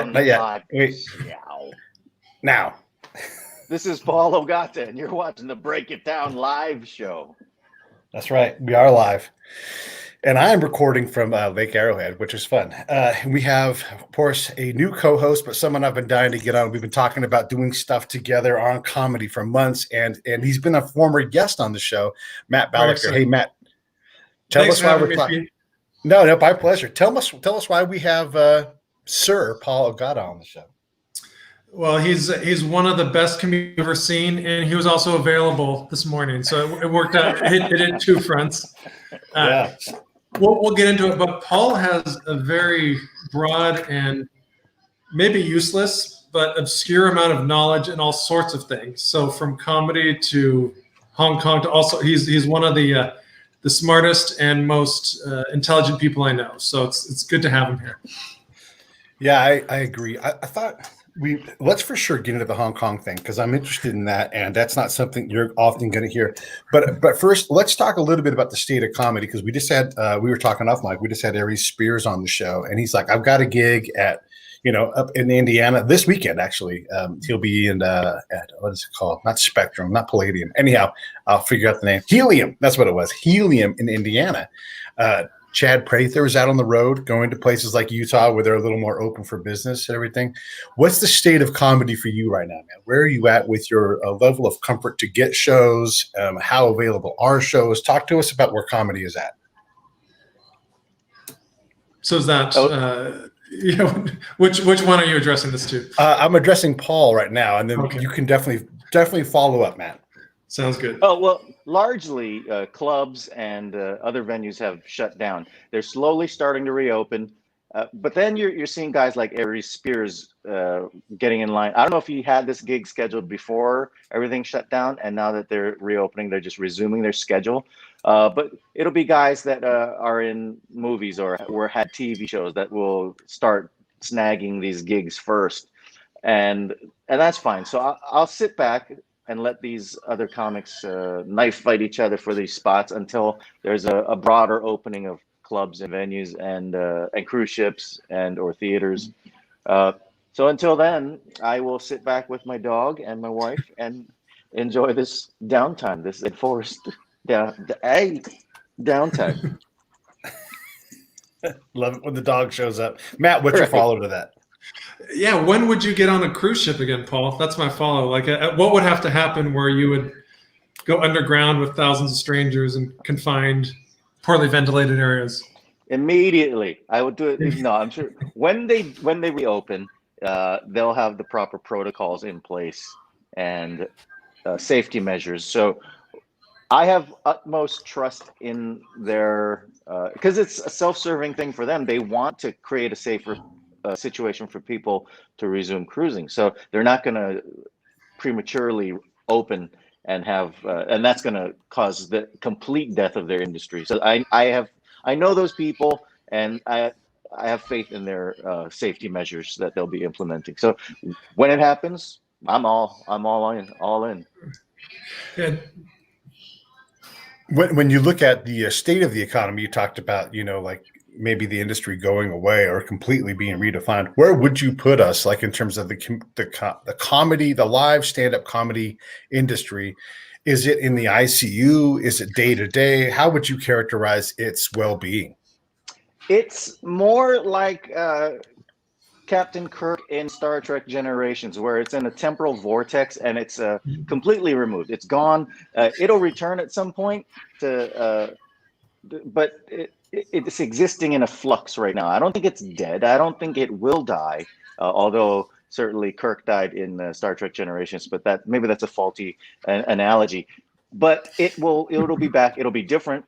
Not yet. Live. Wait. Yow. Now. This is Paul Ogata, and you're watching the Break It Down live show. That's right. We are live. And I'm recording from Lake Arrowhead, which is fun. We have, of course, a new co-host, but someone I've been dying to get on. We've been talking about doing stuff together on comedy for months, and he's been a former guest on the show, Matt Balaker. Hey, Matt, tell us why we're talking. No, my pleasure. Tell us why we have Sir Paul Ogata on the show. Well, he's one of the best comedians I've ever seen, and he was also available this morning, so it worked out. It hit two fronts. Yeah. We'll get into it, but Paul has a very broad and maybe useless but obscure amount of knowledge in all sorts of things. So from comedy to Hong Kong to also he's one of the smartest and most intelligent people I know. So it's good to have him here. Yeah, I agree. I thought let's for sure get into the Hong Kong thing because I'm interested in that, and that's not something you're often going to hear. But first, let's talk a little bit about the state of comedy because we just had we were talking off mic. We just had Aries Spears on the show, and he's like, "I've got a gig at up in Indiana this weekend. Actually, he'll be in at what is it called? Not Spectrum, not Palladium. Anyhow, I'll figure out the name. Helium. That's what it was. Helium in Indiana." Chad Prather is out on the road going to places like Utah where they're a little more open for business and everything. What's the state of comedy for you right now, man? Where are you at with your level of comfort to get shows? How available are shows? Talk to us about where comedy is at. So is that which one are you addressing this to? I'm addressing Paul right now, and then you can definitely follow up, Matt. Sounds good. Oh, well, largely clubs and other venues have shut down. They're slowly starting to reopen. But then you're seeing guys like Aries Spears getting in line. I don't know if he had this gig scheduled before everything shut down, and now that they're reopening, they're just resuming their schedule. But it'll be guys that are in movies or had TV shows that will start snagging these gigs first. And that's fine. So I'll sit back and let these other comics knife fight each other for these spots until there's a broader opening of clubs and venues and cruise ships and or theaters. So until then, I will sit back with my dog and my wife and enjoy this downtime, this enforced downtime. Love it when the dog shows up. Matt, what's your follow to that? Yeah, when would you get on a cruise ship again, Paul? That's my follow. Like, what would have to happen where you would go underground with thousands of strangers in confined, poorly ventilated areas? Immediately, I would do it. No, I'm sure when they reopen, they'll have the proper protocols in place and safety measures. So I have utmost trust in their because it's a self-serving thing for them. They want to create a safer situation for people to resume cruising, so they're not going to prematurely open and have and that's going to cause the complete death of their industry. So I know those people, and I have faith in their safety measures that they'll be implementing. So when it happens, I'm all in. Yeah. When you look at the state of the economy, you talked about like maybe the industry going away or completely being redefined. Where would you put us, like in terms of the comedy, the live stand-up comedy industry? Is it in the ICU? Is it day to day? How would you characterize its well-being? It's more like Captain Kirk in Star Trek Generations, where it's in a temporal vortex and it's completely removed. It's gone. It'll return at some point but it's existing in a flux right now. I don't think it's dead. I don't think it will die, although certainly Kirk died in Star Trek Generations, but maybe that's a faulty analogy. But it'll be back. It'll be different.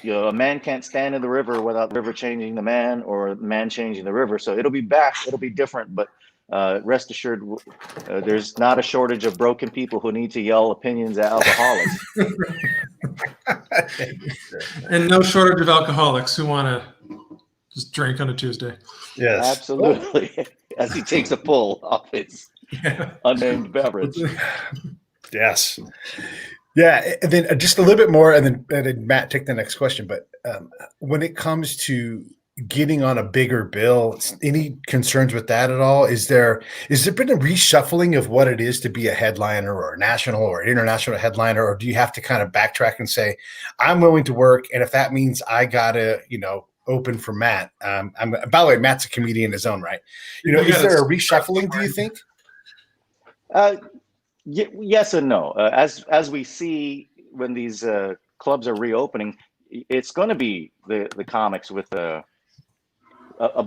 A man can't stand in the river without the river changing the man, or the man changing the river. So it'll be back. It'll be different. But rest assured, there's not a shortage of broken people who need to yell opinions at alcoholics. And no shortage of alcoholics who want to just drink on a Tuesday. Yes, absolutely. As he takes a pull off his unnamed beverage. Yes. Yeah, and then just a little bit more, and then Matt, take the next question. But when it comes to getting on a bigger bill. Any concerns with that at all? Is there been a reshuffling of what it is to be a headliner or a national or international headliner, or do you have to kind of backtrack and say, I'm willing to work, and if that means I gotta, open for Matt. By the way, Matt's a comedian in his own right. Is there a reshuffling, do you think? Yes and no. As we see when these clubs are reopening, it's going to be the comics with a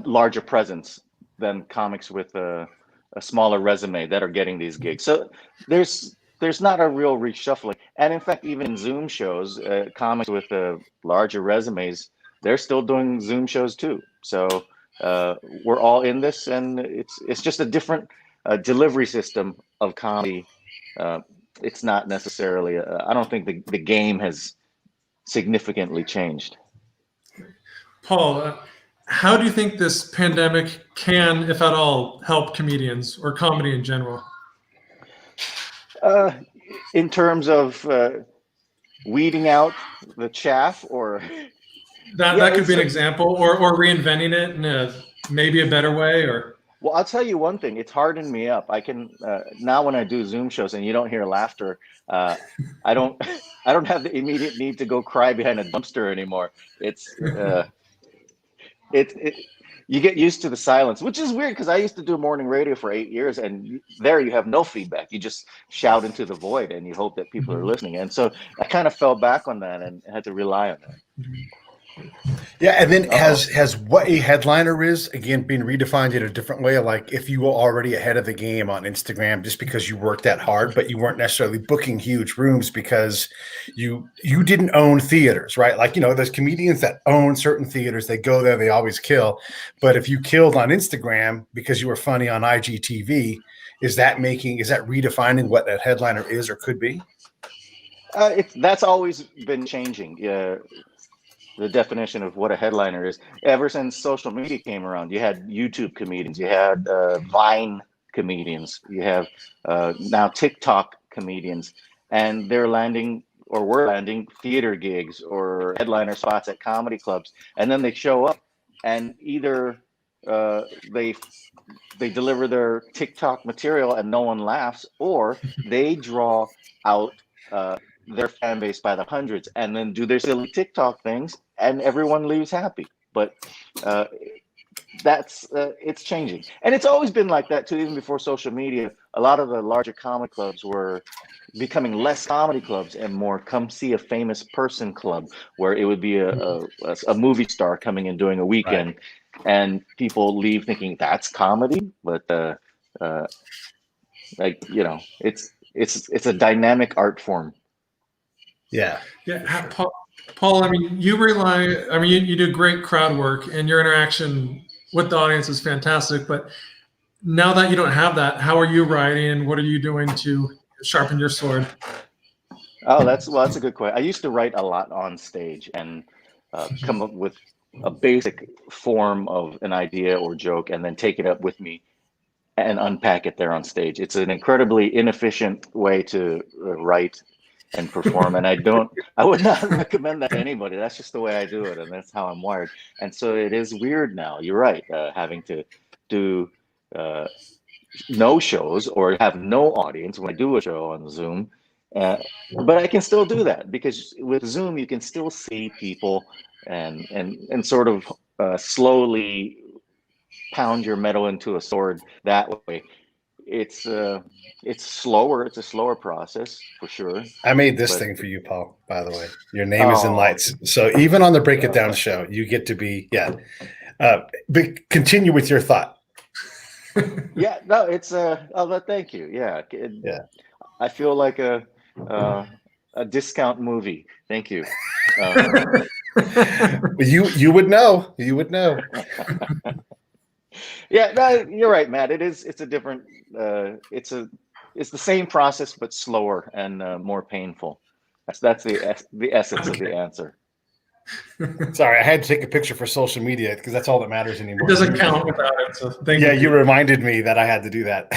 larger presence than comics with a smaller resume that are getting these gigs. So there's not a real reshuffling. And in fact, even in Zoom shows, comics with larger resumes, they're still doing Zoom shows too. So we're all in this, and it's just a different delivery system of comedy. It's not necessarily, I don't think the game has significantly changed. Paul, how do you think this pandemic can, if at all, help comedians or comedy in general? In terms of weeding out the chaff, or that could be an example, or reinventing it in maybe a better way, or. Well, I'll tell you one thing. It's hardened me up. I can now when I do Zoom shows and you don't hear laughter, I don't have the immediate need to go cry behind a dumpster anymore. It's you get used to the silence, which is weird because I used to do morning radio for 8 years, and there you have no feedback. You just shout into the void and you hope that people are listening. And so I kind of fell back on that and had to rely on that. Yeah, and then has what a headliner is again been redefined in a different way? Like if you were already ahead of the game on Instagram just because you worked that hard, but you weren't necessarily booking huge rooms because you didn't own theaters, right? Like there's comedians that own certain theaters, they go there, they always kill. But if you killed on Instagram because you were funny on IGTV, is that redefining what that headliner is or could be? That's always been changing. The definition of what a headliner is. Ever since social media came around, you had YouTube comedians, you had Vine comedians, you have now TikTok comedians, and they're landing or were landing theater gigs or headliner spots at comedy clubs, and then they show up and either they deliver their TikTok material and no one laughs, or they draw out their fan base by the hundreds and then do their silly TikTok things and everyone leaves happy. But that's it's changing, and it's always been like that too. Even before social media, a lot of the larger comedy clubs were becoming less comedy clubs and more come see a famous person club, where it would be a movie star coming and doing a weekend, right. And people leave thinking that's comedy, but it's a dynamic art form. Yeah. Paul, I mean, you do great crowd work and your interaction with the audience is fantastic, but now that you don't have that, how are you writing? What are you doing to sharpen your sword? Oh, that's a good question. I used to write a lot on stage and come up with a basic form of an idea or joke and then take it up with me and unpack it there on stage. It's an incredibly inefficient way to write and perform, and I would not recommend that to anybody. That's just the way I do it, and that's how I'm wired. And so it is weird now. You're right, having to do no shows or have no audience when I do a show on Zoom. But I can still do that because with Zoom you can still see people and sort of slowly pound your metal into a sword that way. It's slower. It's a slower process for sure. I made this thing for you, Paul, by the way. Your name is in lights. So even on the Break It Down show, you get to be, but continue with your thought. Yeah, no, it's thank you. Yeah. I feel like a discount movie. Thank you. You would know. You would know. Yeah, no, you're right, Matt. It's a different. It's the same process but slower and more painful. That's the essence of the answer. Sorry, I had to take a picture for social media because that's all that matters anymore. It doesn't count without it. So thank you. You reminded me that I had to do that.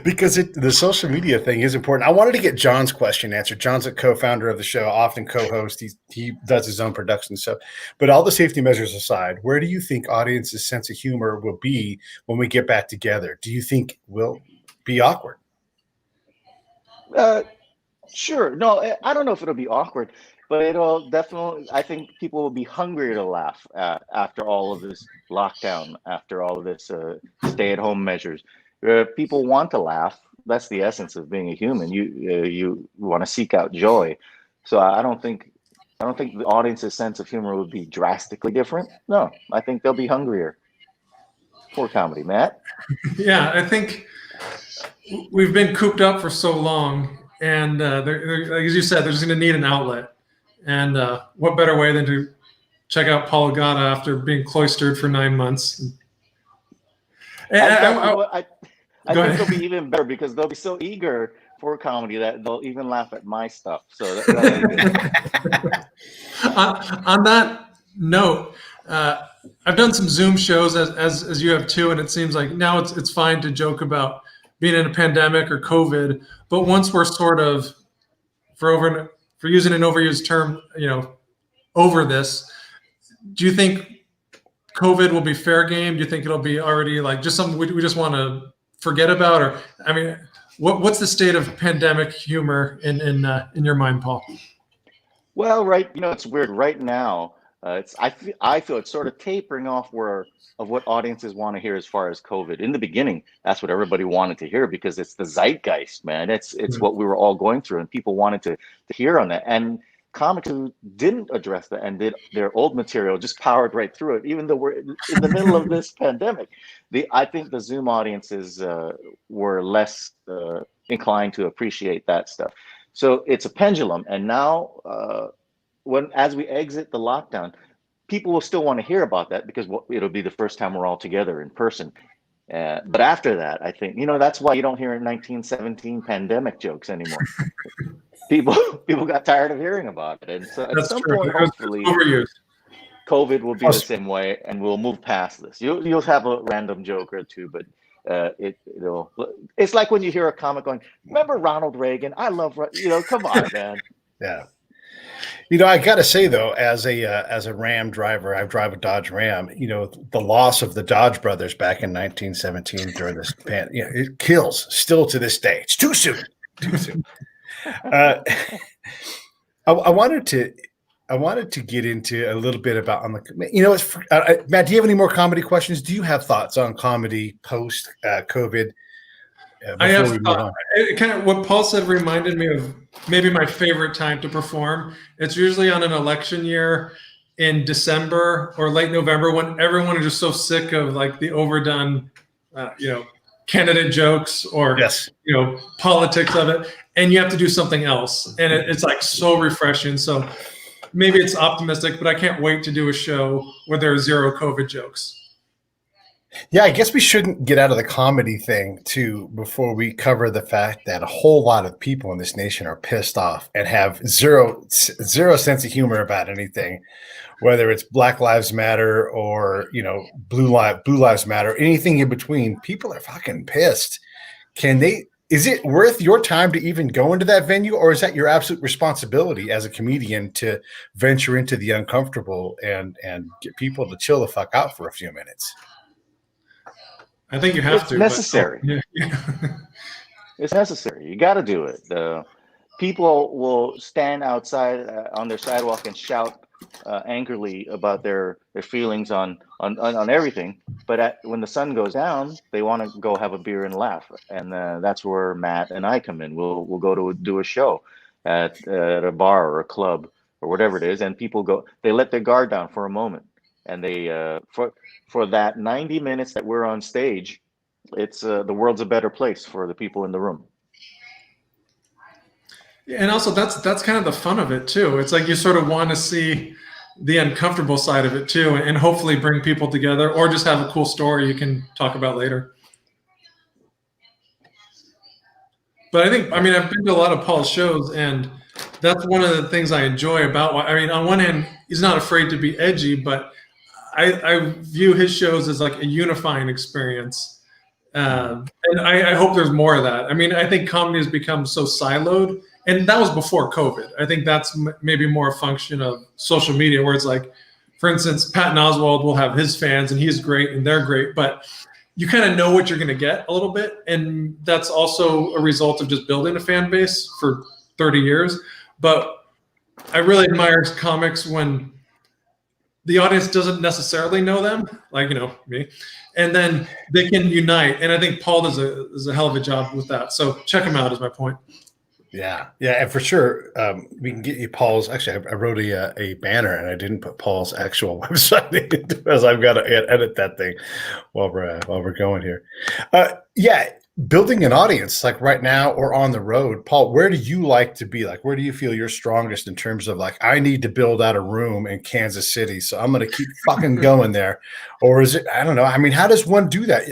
Because the social media thing is important. I wanted to get John's question answered. John's a co-founder of the show, often co-host. He does his own production stuff. But all the safety measures aside, where do you think audience's sense of humor will be when we get back together? Do you think we'll be awkward? Sure. No, I don't know if it'll be awkward, but it'll definitely, I think people will be hungrier to laugh after all of this lockdown, after all of this stay-at-home measures. People want to laugh. That's the essence of being a human. You want to seek out joy. So I don't think the audience's sense of humor would be drastically different. No, I think they'll be hungrier for comedy. Matt? Yeah, I think we've been cooped up for so long, and like as you said, they're just going to need an outlet. And what better way than to check out Paul Ogata after being cloistered for 9 months? I think they'll be even better because they'll be so eager for comedy that they'll even laugh at my stuff. So on that note, I've done some Zoom shows as you have too, and it seems like now it's fine to joke about being in a pandemic or COVID, but once we're sort of, for using an overused term, over this, do you think COVID will be fair game? Do you think it'll be already like just something we just want to forget about? Or, I mean, what's the state of pandemic humor in your mind, Paul? Well, it's weird right now. I feel it's sort of tapering off of what audiences want to hear as far as COVID. In the beginning, that's what everybody wanted to hear because it's the zeitgeist, man. It's what we were all going through, and people wanted to hear on that. And comics who didn't address that and did their old material just powered right through it, even though we're in the middle of this pandemic. I think the Zoom audiences were less inclined to appreciate that stuff. So it's a pendulum, and now as we exit the lockdown, people will still want to hear about that because it'll be the first time we're all together in person. But after that, I think that's why you don't hear 1917 pandemic jokes anymore. People got tired of hearing about it, and so at some point, hopefully, COVID will be the same way, and we'll move past this. You'll have a random joke or two, but it's like when you hear a comic going, "Remember Ronald Reagan? I love come on, man." Yeah. I got to say though, as a Ram driver, I drive a Dodge Ram. The loss of the Dodge brothers back in 1917 during this it kills still to this day. It's too soon. Too soon. I wanted to get into a little bit about Matt. Do you have any more comedy questions? Do you have thoughts on comedy post COVID? I have kind of what Paul said reminded me of maybe my favorite time to perform. It's usually on an election year in December or late November when everyone is just so sick of like the overdone, candidate jokes or politics of it, and you have to do something else, and it's like so refreshing. So maybe it's optimistic, but I can't wait to do a show where there are zero COVID jokes. Yeah, I guess we shouldn't get out of the comedy thing too before we cover the fact that a whole lot of people in this nation are pissed off and have zero sense of humor about anything, whether it's Black Lives Matter or Blue Lives Matter, anything in between. People are fucking pissed. Is it worth your time to even go into that venue, or is that your absolute responsibility as a comedian to venture into the uncomfortable and get people to chill the fuck out for a few minutes? I think you have to. It's necessary. Yeah. It's necessary. You got to do it. People will stand outside on their sidewalk and shout angrily about their feelings on everything. But when the sun goes down, they want to go have a beer and laugh. And that's where Matt and I come in. We'll go to do a show at a bar or a club or whatever it is, and people they let their guard down for a moment. And they for that 90 minutes that we're on stage, it's the world's a better place for the people in the room. Yeah, and also that's kind of the fun of it too. It's like you sort of want to see the uncomfortable side of it too, and hopefully bring people together, or just have a cool story you can talk about later. But I've been to a lot of Paul's shows, and that's one of the things I enjoy about. On one hand, he's not afraid to be edgy, but I view his shows as like a unifying experience. And I hope there's more of that. I mean, I think comedy has become so siloed, and that was before COVID. I think that's maybe more a function of social media, where it's like, for instance, Patton Oswalt will have his fans, and he's great, and they're great, but you kind of know what you're going to get a little bit, and that's also a result of just building a fan base for 30 years. But I really admire comics when the audience doesn't necessarily know them, like, you know, me, and then they can unite. And I think Paul does a hell of a job with that. So check him out is my point. Yeah, and for sure, we can get you Paul's. Actually, I wrote a banner, and I didn't put Paul's actual website in because I've got to edit that thing while we're going here. Yeah, building an audience like right now or on the road, Paul. Where do you like to be? Like, where do you feel you're strongest in terms of like, I need to build out a room in Kansas City, so I'm going to keep fucking going there, or is it? I don't know. I mean, how does one do that?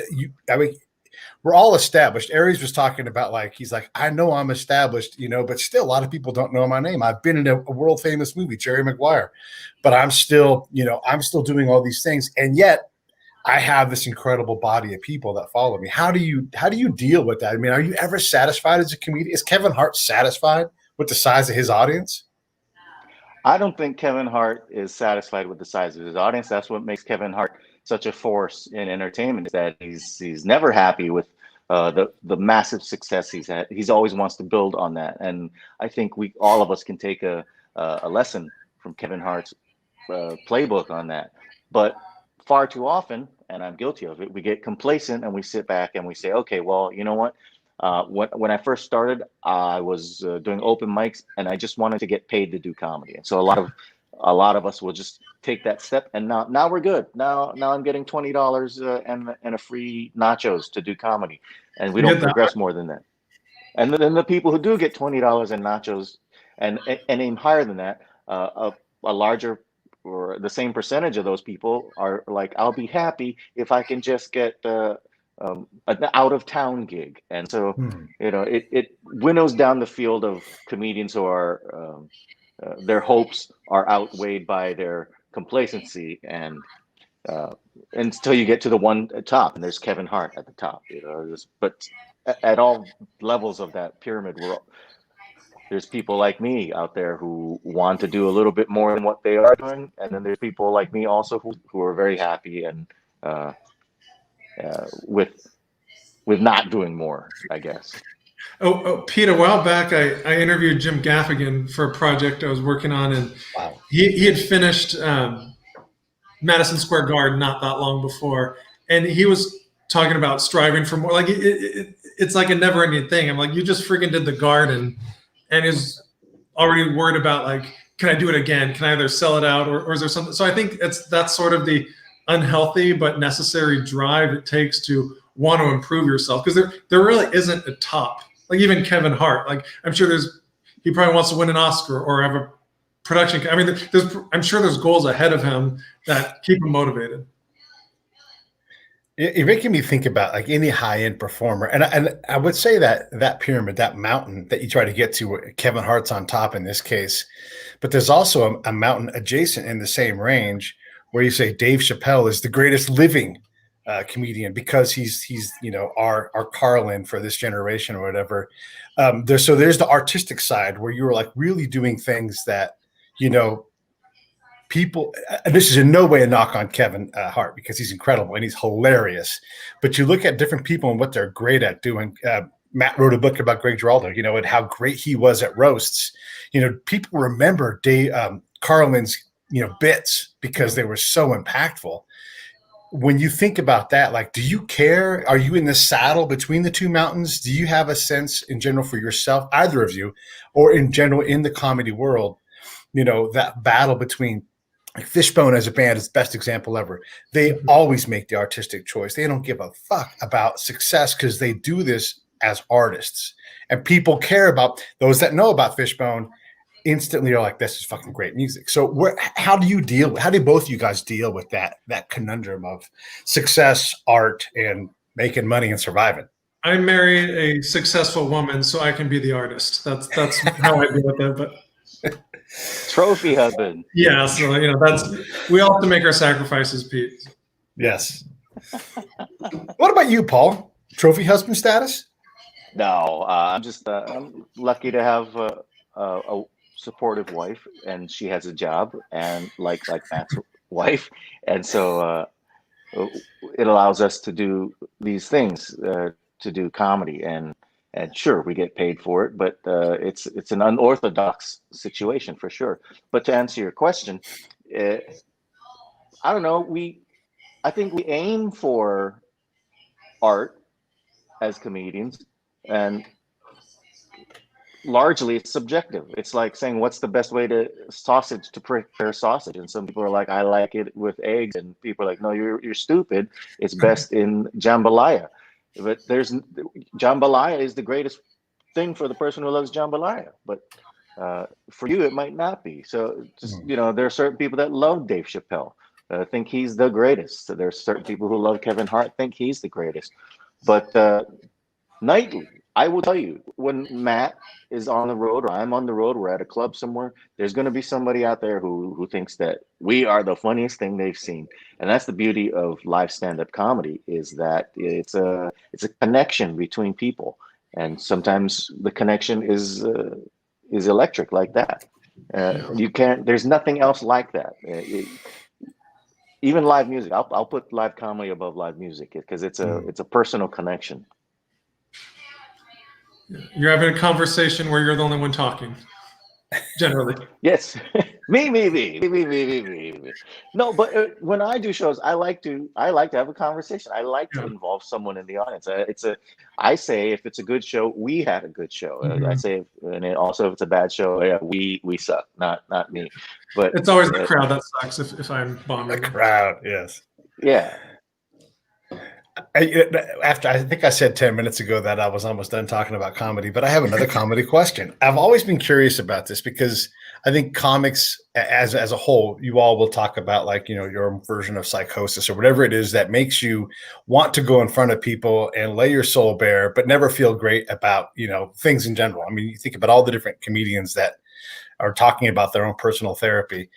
We're all established. Aries was talking about like, he's like, I know I'm established, you know, but still a lot of people don't know my name. I've been in a world famous movie, Jerry Maguire, but I'm still, you know, I'm still doing all these things. And yet I have this incredible body of people that follow me. How do you deal with that? I mean, are you ever satisfied as a comedian? Is Kevin Hart satisfied with the size of his audience? I don't think Kevin Hart is satisfied with the size of his audience. That's what makes Kevin Hart such a force in entertainment, is that he's never happy with the massive success he's had. He's always wants to build on that, and I think all of us can take a lesson from Kevin Hart's playbook on that. But far too often, and I'm guilty of it, we get complacent and we sit back and we say, okay, well, you know what? When I first started, I was doing open mics, and I just wanted to get paid to do comedy. And so a lot of us will just take that step, and now we're good. Now I'm getting $20 and a free nachos to do comedy, and we don't progress more than that. And then the people who do get $20 and nachos and aim higher than that, a larger or the same percentage of those people are like, I'll be happy if I can just get an out of town gig. And so, you know, it winnows down the field of comedians who are their hopes are outweighed by their complacency, and until you get to the one at top, and there's Kevin Hart at the top, you know. But at all levels of that pyramid, there's people like me out there who want to do a little bit more than what they are doing, and then there's people like me also who are very happy and with not doing more, I guess. Oh, Pete, a while back, I interviewed Jim Gaffigan for a project I was working on, and Wow. he had finished Madison Square Garden not that long before, and he was talking about striving for more. Like it's like a never-ending thing. I'm like, you just freaking did the Garden, and is already worried about like, can I do it again? Can I either sell it out, or is there something? So I think that's sort of the unhealthy but necessary drive it takes to want to improve yourself, because there really isn't a top. Like even Kevin Hart, like I'm sure he probably wants to win an Oscar or have a production. I mean, I'm sure there's goals ahead of him that keep him motivated. You're making me think about like any high-end performer, and I would say that pyramid, that mountain that you try to get to, where Kevin Hart's on top in this case, but there's also a mountain adjacent in the same range where you say Dave Chappelle is the greatest living comedian because he's you know our Carlin for this generation or whatever. There's the artistic side where you were like really doing things that, you know, people, and this is in no way a knock on Kevin Hart, because he's incredible and he's hilarious, but you look at different people and what they're great at doing. Matt wrote a book about Greg Giraldo, you know, and how great he was at roasts. You know, people remember Carlin's, you know, bits because they were so impactful. When you think about that, like, do you care? Are you in the saddle between the two mountains? Do you have a sense in general for yourself, either of you, or in general in the comedy world, you know, that battle between, like Fishbone as a band is the best example ever. They always make the artistic choice. They don't give a fuck about success because they do this as artists, and people care about those that know about Fishbone. Instantly are like, this is fucking great music. So how do both of you guys deal with that conundrum of success, art, and making money and surviving? I married a successful woman so I can be the artist. That's how I deal with that. But Trophy husband. Yeah, so you know, we all have to make our sacrifices, Pete. Yes. What about you, Paul? Trophy husband status? No, I'm just I'm lucky to have a supportive wife, and she has a job, and like Matt's wife, and so uh, it allows us to do these things, to do comedy, and sure we get paid for it, but it's an unorthodox situation for sure. But to answer your question, uh, I don't know. I think we aim for art as comedians, and largely it's subjective. It's like saying what's the best way to prepare sausage, and some people are like, I like it with eggs, and people are like, no, you're stupid. It's best in jambalaya. But jambalaya is the greatest thing for the person who loves jambalaya, but for you it might not be. So just there are certain people that love Dave Chappelle, think he's the greatest. So there's certain people who love Kevin Hart, think he's the greatest. But nightly, I will tell you, when Matt is on the road or I'm on the road, we're at a club somewhere, there's going to be somebody out there who thinks that we are the funniest thing they've seen. And that's the beauty of live stand-up comedy, is that it's a connection between people. And sometimes the connection is electric like that. There's nothing else like that. Even live music, I'll put live comedy above live music because it's a personal connection. You're having a conversation where you're the only one talking, generally. Yes, me. No, but when I do shows, I like to have a conversation. I like to involve someone in the audience. I say if it's a good show, we had a good show. I say, and also if it's a bad show, yeah, we suck, not me. But it's always the crowd that sucks if I'm bombing. The crowd, yes. Yeah. I think I said 10 minutes ago that I was almost done talking about comedy, but I have another comedy question. I've always been curious about this because I think comics as a whole, you all will talk about like, your version of psychosis or whatever it is that makes you want to go in front of people and lay your soul bare, but never feel great about, things in general. I mean, you think about all the different comedians that are talking about their own personal therapy.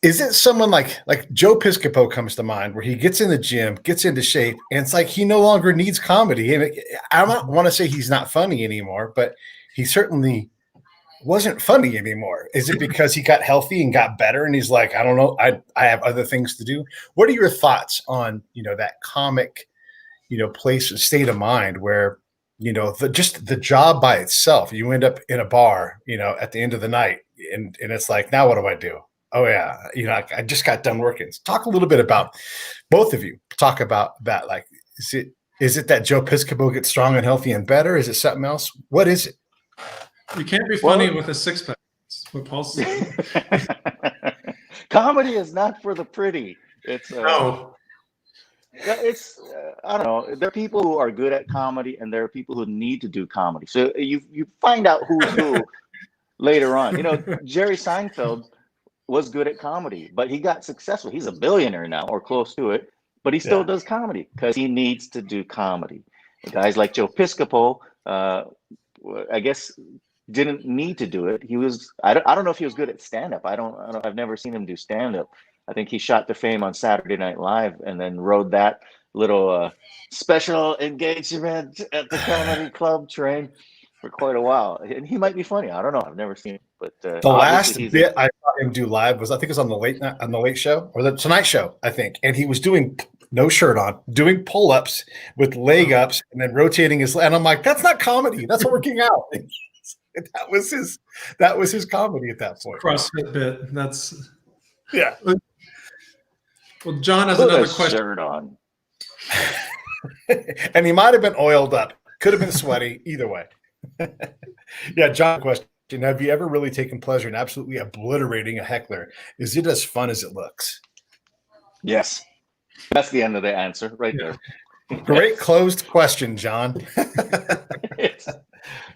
Is it someone like Joe Piscopo comes to mind, where he gets in the gym, gets into shape, and it's like he no longer needs comedy? And I don't want to say he's not funny anymore, but he certainly wasn't funny anymore. Is it because he got healthy and got better and he's like, I don't know, I have other things to do? What are your thoughts on, that comic, place, state of mind where, just the job by itself, you end up in a bar, at the end of the night, and it's like, now what do I do? Oh yeah, I just got done working. Talk a little bit about, both of you talk about that. Like, is it that Joe Piscopo gets strong and healthy and better? Is it something else? What is it? You can't be funny with a six-pack. That's what Paul's saying. Comedy is not for the pretty. It's no. It's I don't know. There are people who are good at comedy, and there are people who need to do comedy. So you find out who's who later on. Jerry Seinfeld was good at comedy, but he got successful. He's a billionaire now, or close to it, but he still does comedy because he needs to do comedy. Guys like Joe Piscopo, I guess, didn't need to do it. He was, I don't know if he was good at stand-up. I've never seen him do stand-up. I think he shot to fame on Saturday Night Live and then rode that little special engagement at the comedy club train for quite a while. And he might be funny. I don't know. I've never seen him. But the last bit I saw him do live was, I think it was on the late show or the Tonight Show, I think. And he was doing no shirt on, doing pull-ups with leg ups and then rotating his, and I'm like, that's not comedy. That's working out. That was his comedy at that point. CrossFit bit. That's Well, John has another question. Shirt on. And he might have been oiled up. Could have been sweaty. Either way. Yeah, John, question. Have you ever really taken pleasure in absolutely obliterating a heckler? Is it as fun as it looks? Yes. That's the end of the answer right there. Great closed question, John.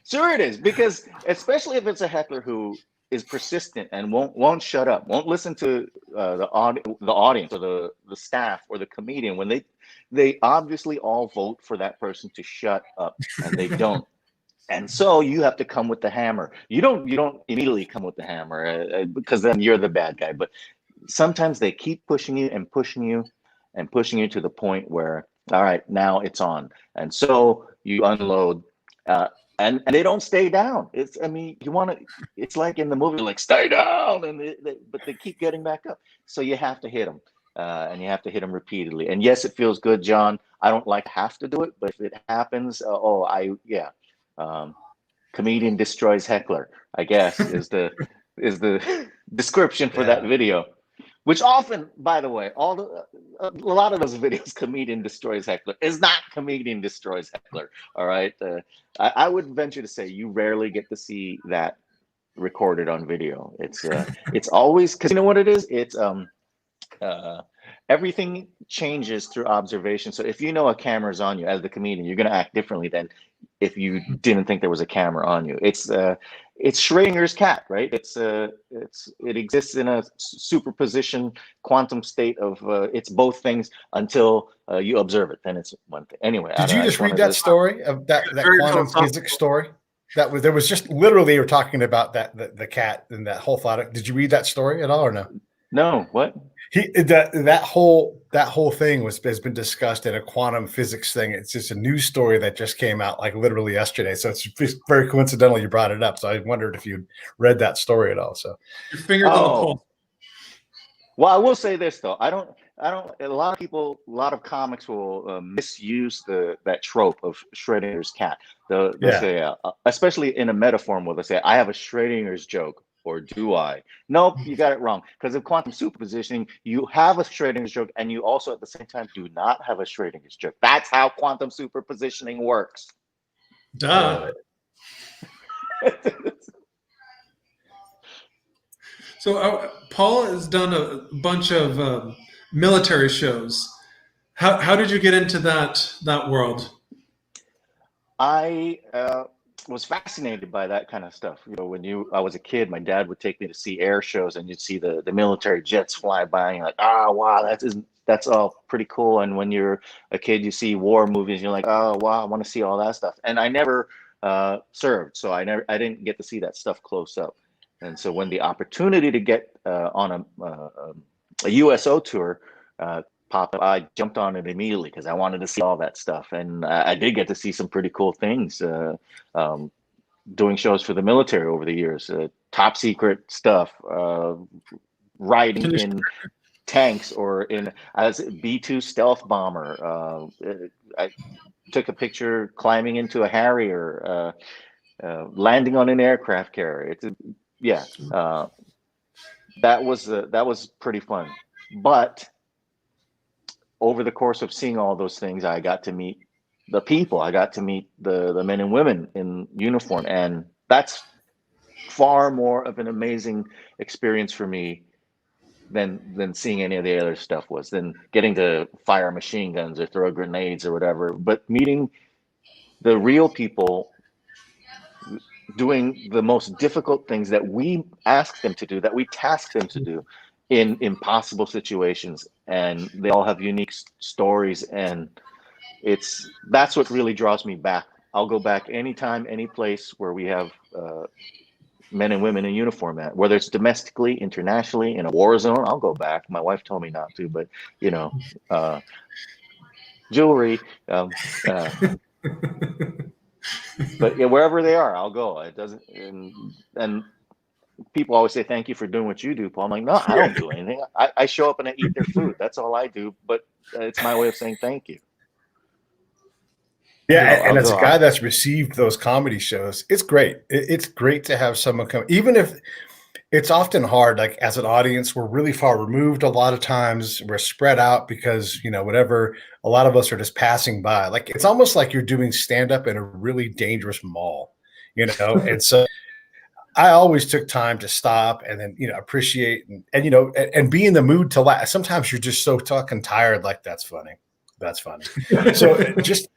Sure it is, because especially if it's a heckler who is persistent and won't shut up, won't listen to the audience or the staff or the comedian when they obviously all vote for that person to shut up, and they don't. And so you have to come with the hammer. You don't immediately come with the hammer because then you're the bad guy. But sometimes they keep pushing you and pushing you and pushing you to the point where All right, now it's on. And so you unload, and they don't stay down. It's, I mean, you want to, it's like in the movie, like stay down, and but they keep getting back up. So you have to hit them, and you have to hit them repeatedly. And yes, it feels good, John. I don't like to have to do it, but if it happens, yeah. Comedian destroys heckler, I guess, is the description for that video. Which often, by the way, a lot of those videos, comedian destroys heckler, is not comedian destroys heckler. All right, I would venture to say you rarely get to see that recorded on video. It's always, because you know what it is. It's everything changes through observation. So if you know a camera's on you as the comedian, you're going to act differently than if you didn't think there was a camera on you. It's Schrodinger's cat, right? It exists in a superposition quantum state of it's both things until you observe it. Then it's one thing. Anyway, did you just read that story of that quantum physics story? There was just literally, you were talking about the cat and that whole thought. Did you read that story at all or no? No, what? That whole thing has been discussed in a quantum physics thing. It's just a news story that just came out like literally yesterday. So it's very coincidental you brought it up. So I wondered if you'd read that story at all. So your fingers on the pulse. Well, I will say this though. I don't. A lot of comics will misuse that trope of Schrodinger's cat. They'll say, especially in a metaphor, where they say, "I have a Schrodinger's joke." Or do I? Nope, you got it wrong. Because of quantum superpositioning, you have a Schrodinger's joke, and you also at the same time do not have a Schrodinger's joke. That's how quantum superpositioning works. Duh. So Paul has done a bunch of military shows. How did you get into that world? I was fascinated by that kind of stuff. You know, when I was a kid, my dad would take me to see air shows, and you'd see the military jets fly by, and you're like, oh wow, that's all pretty cool. And when you're a kid, you see war movies, you're like, oh wow, I want to see all that stuff. And I never served, so I didn't get to see that stuff close up. And so when the opportunity to get on a USO tour popped up, I jumped on it immediately because I wanted to see all that stuff. And I did get to see some pretty cool things doing shows for the military over the years. Top secret stuff, riding in tanks or as a B-2 stealth bomber. I took a picture climbing into a Harrier, landing on an aircraft carrier. That was pretty fun. But over the course of seeing all those things, I got to meet the people. I got to meet the men and women in uniform, and that's far more of an amazing experience for me than seeing any of the other stuff was, than getting to fire machine guns or throw grenades or whatever. But meeting the real people doing the most difficult things that we ask them to do, that we task them to do in impossible situations, and they all have unique stories, and that's what really draws me back. I'll go back anytime, any place where we have men and women in uniform at, whether it's domestically, internationally, in a war zone. I'll go back. My wife told me not to, but you know, jewelry. But yeah, wherever they are, I'll go. It doesn't, and people always say thank you for doing what you do, Paul. I'm like, no, I don't do anything. I show up and I eat their food. That's all I do. But it's my way of saying thank you. Yeah, and as a guy that's received those comedy shows, it's great. It's great to have someone come, even if it's often hard. Like as an audience, we're really far removed. A lot of times we're spread out because, whatever, a lot of us are just passing by. Like it's almost like you're doing stand-up in a really dangerous mall, and so I always took time to stop and then, appreciate and be in the mood to laugh. Sometimes you're just so fucking tired. Like that's funny. That's funny. So just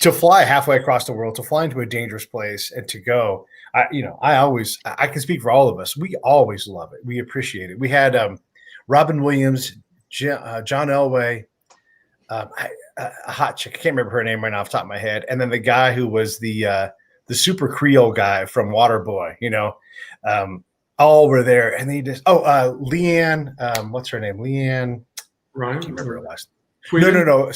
to fly halfway across the world, to fly into a dangerous place and to go, I can speak for all of us. We always love it. We appreciate it. We had Robin Williams, John Elway, a hot chick. I can't remember her name right now off the top of my head. And then the guy who was the super Creole guy from Waterboy, all were there. And they just, Leanne, what's her name? Leanne. Ryan? I can't remember her last name. No.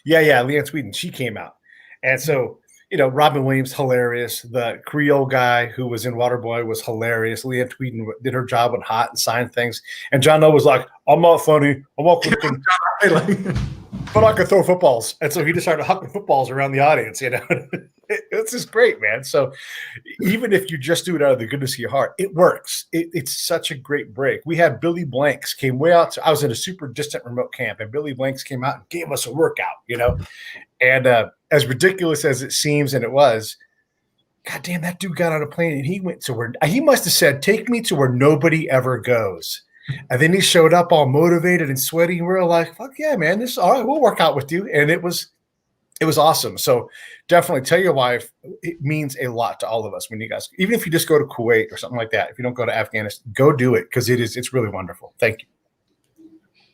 Yeah, Leanne Sweden, she came out. And so, Robin Williams, hilarious. The Creole guy who was in Waterboy was hilarious. Leanne Tweeden did her job on Hot and signed things. And John Noe was like, I'm not funny. I'm not looking, but I can throw footballs. And so he just started hucking footballs around the audience, It's just great, man. So even if you just do it out of the goodness of your heart, it works. It's such a great break. We had Billy Blanks came way out. I was in a super distant remote camp, and Billy Blanks came out and gave us a workout, And as ridiculous as it seems, and it was, God damn, that dude got on a plane and he went to where he must have said, "Take me to where nobody ever goes." And then he showed up all motivated and sweaty. And we were like, "Fuck yeah, man! This all right. We'll work out with you." And it was awesome. So definitely tell your wife it means a lot to all of us when you guys, even if you just go to Kuwait or something like that. If you don't go to Afghanistan, go do it because it's really wonderful. Thank you.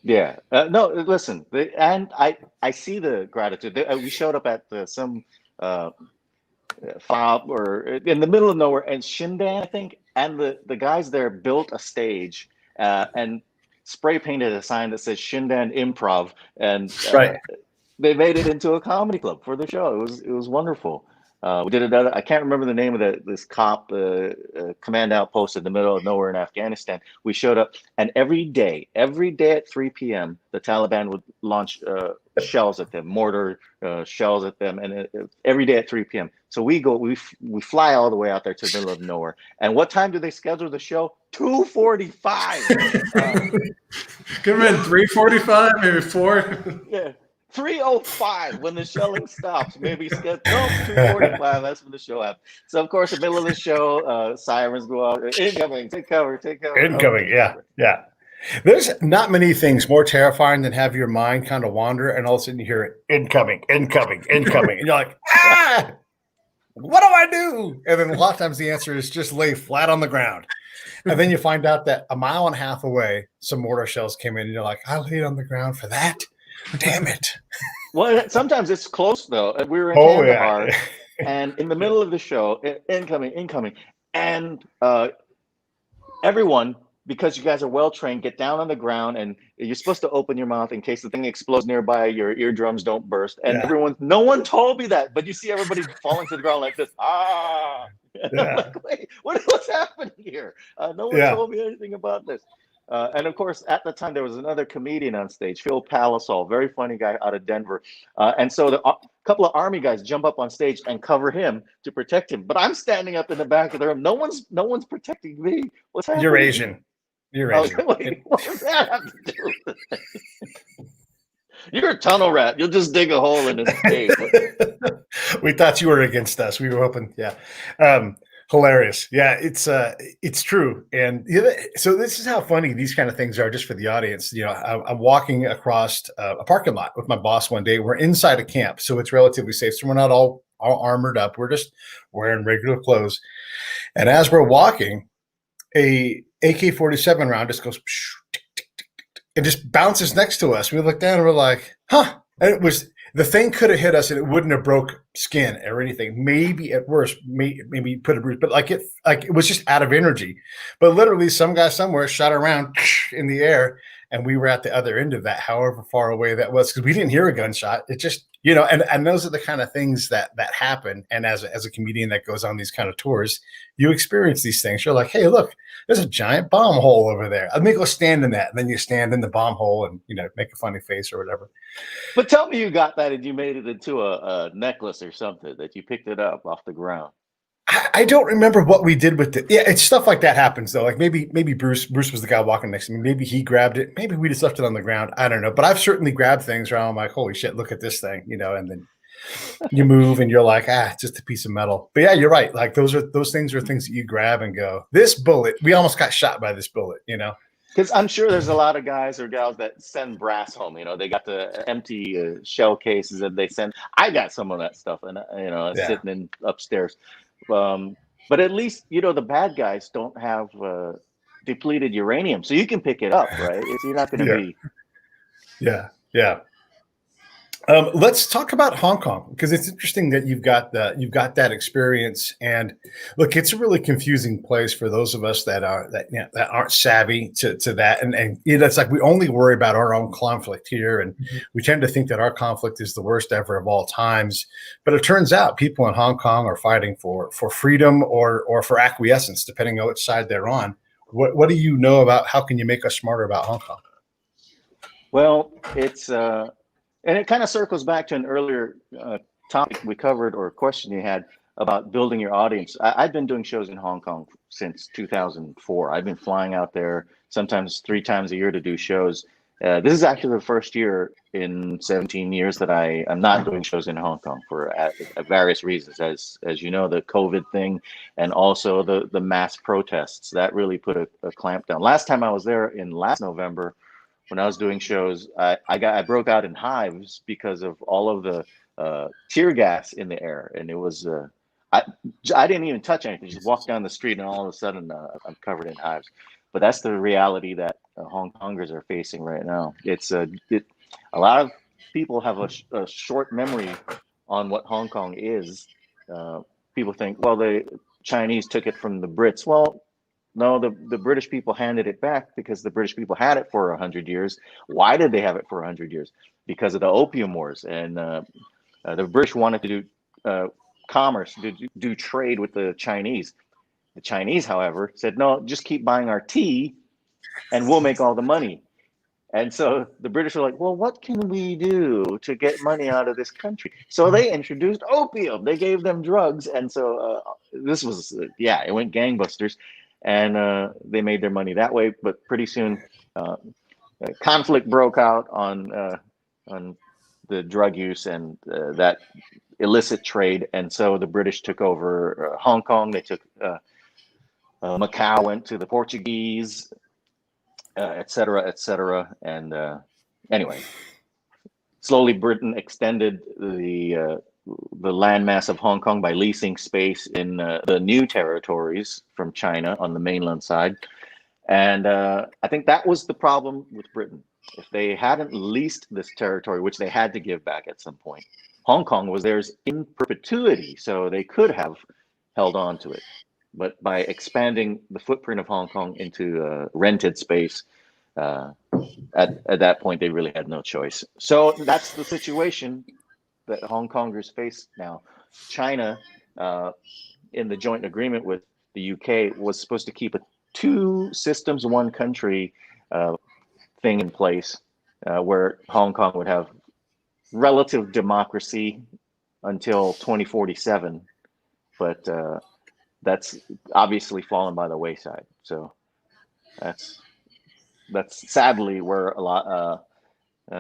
Yeah. No, listen, and I see the gratitude. We showed up at some fob or in the middle of nowhere, and Shindan, I think, and the guys there built a stage and spray painted a sign that says Shindan Improv, and Right. they made it into a comedy club for the show. It was wonderful. We did another. I can't remember the name of this cop command outpost in the middle of nowhere in Afghanistan. We showed up, and every day at 3 p.m., the Taliban would launch shells at them, mortar shells at them, and every day at 3 p.m. So we fly all the way out there to the middle of nowhere. And what time do they schedule the show? 2:45. Come in 3:45, maybe 4. Yeah. 3:05 when the shelling stops. Maybe schedule 2:45. That's when the show happens. So of course, in the middle of the show, sirens go out. Incoming, take cover, take cover. Incoming, yeah. There's not many things more terrifying than have your mind kind of wander, and all of a sudden you hear incoming, incoming, incoming, and you're like, what do I do? And then a lot of times the answer is just lay flat on the ground. And then you find out that a mile and a half away, some mortar shells came in, and you're like, I laid on the ground for that. Damn it. Well, sometimes it's close though. We were in Kandahar, yeah. and in the middle of the show, incoming, and everyone, because you guys are well trained, get down on the ground, and you're supposed to open your mouth in case the thing explodes nearby, your eardrums don't burst. And no one told me that, but you see everybody falling to the ground like this. Yeah. I'm like, wait, what's happening here? No one told me anything about this. And of course, at the time, there was another comedian on stage, Phil Palisol, very funny guy out of Denver. And so a couple of Army guys jump up on stage and cover him to protect him. But I'm standing up in the back of the room. No one's protecting me. What's happening? You're Asian. Wait, what does that have to do with it? You're a tunnel rat. You'll just dig a hole in his cave. We thought you were against us. We were hoping, hilarious. Yeah, it's true. And so this is how funny these kind of things are, just for the audience. I'm walking across a parking lot with my boss one day. We're inside a camp, so it's relatively safe. So we're not all armored up. We're just wearing regular clothes. And as we're walking, a AK-47 round just goes and just bounces next to us. We look down and we're like, huh. And the thing could have hit us and it wouldn't have broke skin or anything. Maybe at worst, maybe put a bruise, but it was just out of energy. But literally some guy somewhere shot around in the air, and we were at the other end of that, however far away that was, because we didn't hear a gunshot. It just, and those are the kind of things that happen. And as a comedian that goes on these kind of tours, you experience these things. You're like, hey, look, there's a giant bomb hole over there. Let me go stand in that. And then you stand in the bomb hole and, make a funny face or whatever. But tell me you got that and you made it into a necklace or something, that you picked it up off the ground. I don't remember what we did with it. Yeah, it's stuff like that happens though. Like maybe Bruce was the guy walking next to me. Maybe he grabbed it. Maybe we just left it on the ground. I don't know. But I've certainly grabbed things where I'm like, holy shit, look at this thing, and then you move and you're like, it's just a piece of metal. But yeah, you're right. Like those things are things that you grab and go, this bullet, we almost got shot by this bullet, Because I'm sure there's a lot of guys or gals that send brass home. They got the empty shell cases that they send. I got some of that stuff, and sitting in upstairs. But at least the bad guys don't have depleted uranium, so you can pick it up, right? You're not going to be. Yeah. Let's talk about Hong Kong, because it's interesting that you've got that experience. And look, it's a really confusing place for those of us that aren't savvy to that. And it's like we only worry about our own conflict here, and we tend to think that our conflict is the worst ever of all times. But it turns out people in Hong Kong are fighting for freedom or for acquiescence, depending on which side they're on. What do you know about? How can you make us smarter about Hong Kong? Well, it's and it kind of circles back to an earlier topic we covered, or question you had about building your audience. I've been doing shows in Hong Kong since 2004. I've been flying out there sometimes 3 times a year to do shows. This is actually the first year in 17 years that I'm not doing shows in Hong Kong for various reasons. As you know, the COVID thing, and also the mass protests that really put a clamp down. Last time I was there in last November, when I was doing shows, I broke out in hives because of all of the tear gas in the air, and it was I didn't even touch anything. Just walked down the street, and all of a sudden I'm covered in hives. But that's the reality that Hong Kongers are facing right now. It's a lot of people have a short memory on what Hong Kong is. People think, well, the Chinese took it from the Brits. Well, no, the British people handed it back because the British people had it for 100 years. Why did they have it for 100 years? Because of the Opium Wars. And the British wanted to do commerce, do trade with the Chinese. The Chinese, however, said, no, just keep buying our tea and we'll make all the money. And so the British were like, well, what can we do to get money out of this country? So they introduced opium. They gave them drugs. And so this was, it went gangbusters. And they made their money that way. But pretty soon, conflict broke out on the drug use and that illicit trade. And so the British took over Hong Kong. They took Macau, went to the Portuguese, et cetera, et cetera. And anyway, slowly Britain extended the landmass of Hong Kong by leasing space in the new territories from China on the mainland side. And I think that was the problem with Britain. If they hadn't leased this territory, which they had to give back at some point, Hong Kong was theirs in perpetuity, so they could have held on to it. But by expanding the footprint of Hong Kong into rented space, at that point, they really had no choice. So that's the situation that Hong Kongers face now. China, in the joint agreement with the UK, was supposed to keep a 2 systems, 1 country thing in place, where Hong Kong would have relative democracy until 2047. But that's obviously fallen by the wayside. So that's sadly where a lot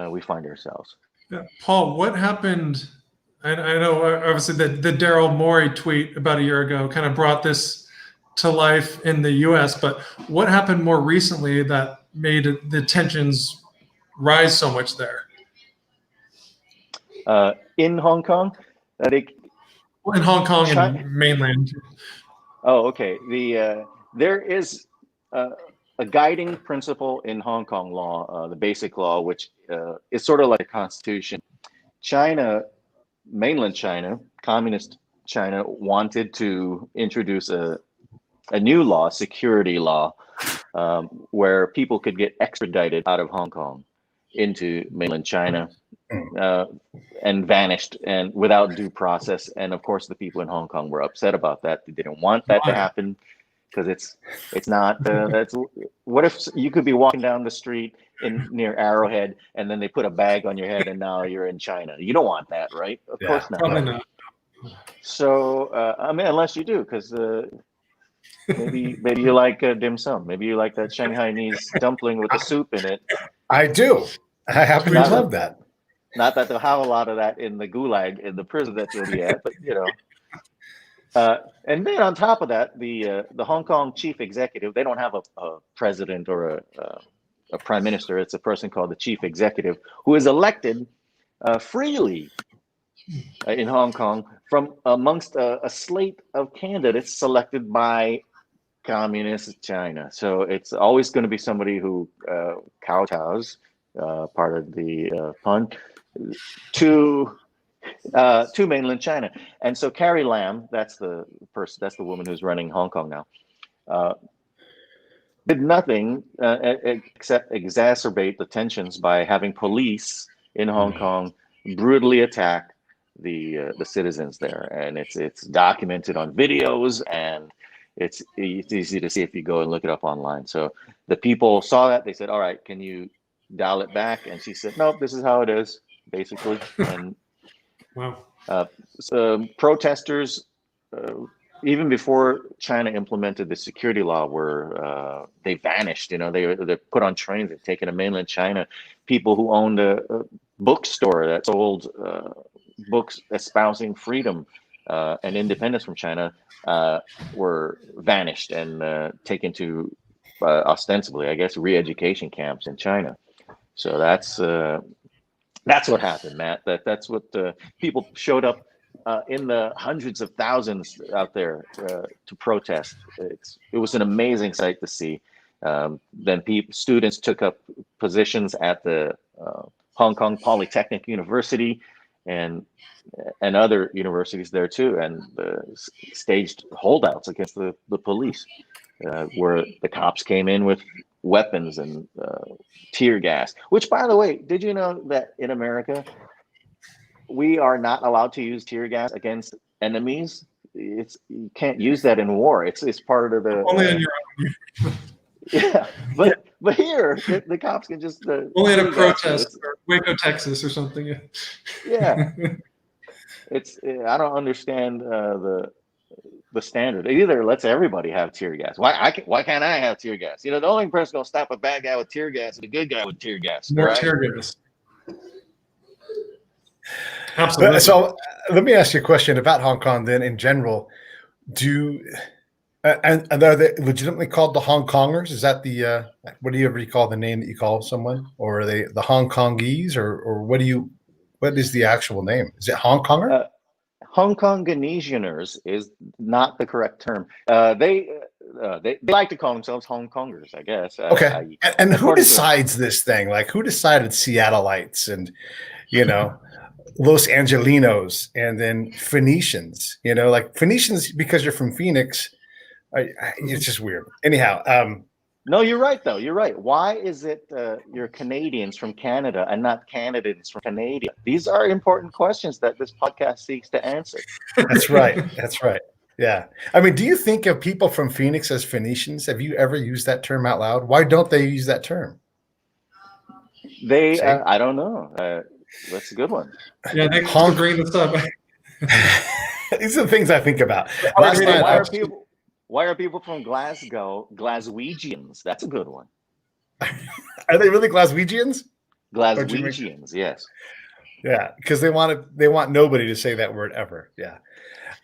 we find ourselves. Yeah. Paul, what happened? I know obviously the Daryl Morey tweet about a year ago kind of brought this to life in the US, but what happened more recently that made the tensions rise so much there? In Hong Kong? In Hong Kong and mainland. Oh, okay. There is a guiding principle in Hong Kong law, the Basic Law, which is sort of like a constitution. China, mainland China, communist China, wanted to introduce a new law, security law, where people could get extradited out of Hong Kong into mainland China and vanished and without due process. And of course, the people in Hong Kong were upset about that. They didn't want that to happen because it's not. That's what if you could be walking down the street near Arrowhead and then they put a bag on your head and now you're in China. You don't want that, right? Of course not. Probably not. So I mean, unless you do, because maybe you like dim sum. Maybe you like that Shanghainese dumpling with the soup in it. I do. I happen to love that. Not that they'll have a lot of that in the gulag, in the prison that you'll be at, but you know. And then on top of that, the Hong Kong chief executive, they don't have a president or a prime minister. It's a person called the chief executive who is elected freely in Hong Kong from amongst a slate of candidates selected by communist China. So it's always going to be somebody who kowtows, part of the pun, to mainland China. And so Carrie Lam, that's the woman who's running Hong Kong now, did nothing except exacerbate the tensions by having police in Hong Kong brutally attack the citizens there, and it's documented on videos, and it's easy to see if you go and look it up online. So the people saw that, they said, "All right, can you dial it back?" And she said, "Nope, this is how it is," basically. And Wow. so protesters, even before China implemented the security law, were they vanished. You know, they're put on trains. They've taken to mainland China. People who owned a bookstore that sold books espousing freedom and independence from China were vanished and taken to ostensibly, I guess, re-education camps in China. So that's what happened, Matt. That's what people showed up in the hundreds of thousands out there to protest. It was an amazing sight to see. Then students took up positions at the Hong Kong Polytechnic University and other universities there too, and staged holdouts against the police, where the cops came in with weapons and tear gas. Which, by the way, did you know that in America we are not allowed to use tear gas against enemies? You can't use that in war. It's part of the Only on your own. yeah, but here the cops can just Only at a protest or Waco, Texas, or something. Yeah, I don't understand the standard. It either lets everybody have tear gas. Why can't I have tear gas? You know, the only person gonna stop a bad guy with tear gas is a good guy with tear gas. More right? tear gas. Absolutely. So let me ask you a question about Hong Kong then in general. And are they legitimately called the Hong Kongers? Is that the what do you ever call the name that you call someone? Or are they the Hong Kongese, or what is the actual name? Is it Hong Konger? Hong Konganesianers is not the correct term. They like to call themselves Hong Kongers, I guess. Okay. And who decides this thing? Like, who decided Seattleites and, Los Angelinos and then Phoenicians? Like Phoenicians, because you're from Phoenix, it's just weird. Anyhow. No, you're right, though. You're right. Why is it you're Canadians from Canada and not Canadians from Canada? These are important questions that this podcast seeks to answer. That's right. That's right. Yeah. I mean, do you think of people from Phoenix as Phoenicians? Have you ever used that term out loud? Why don't they use that term? I don't know. That's a good one. Yeah, thanks for bringing this up. These are the things I think about. Why are people from Glasgow Glaswegians? That's a good one. Are they really Glaswegians? Glaswegians, yes. Yeah, because they want nobody to say that word ever. Yeah.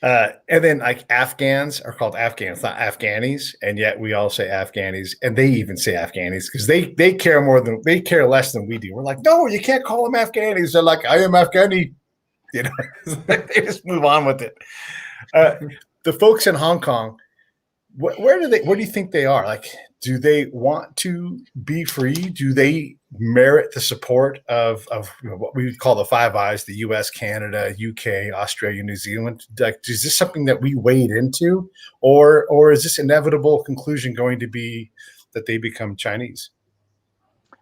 And then like Afghans are called Afghans, not Afghanis, and yet we all say Afghanis, and they even say Afghanis because they care less than we do. We're like, no, you can't call them Afghanis. They're like, I am Afghani. They just move on with it. The folks in Hong Kong, where do you think they are? Like, do they want to be free? Do they merit the support of what we would call the Five Eyes, the US, Canada, UK, Australia, New Zealand? Like, is this something that we wade into, or is this inevitable conclusion going to be that they become Chinese?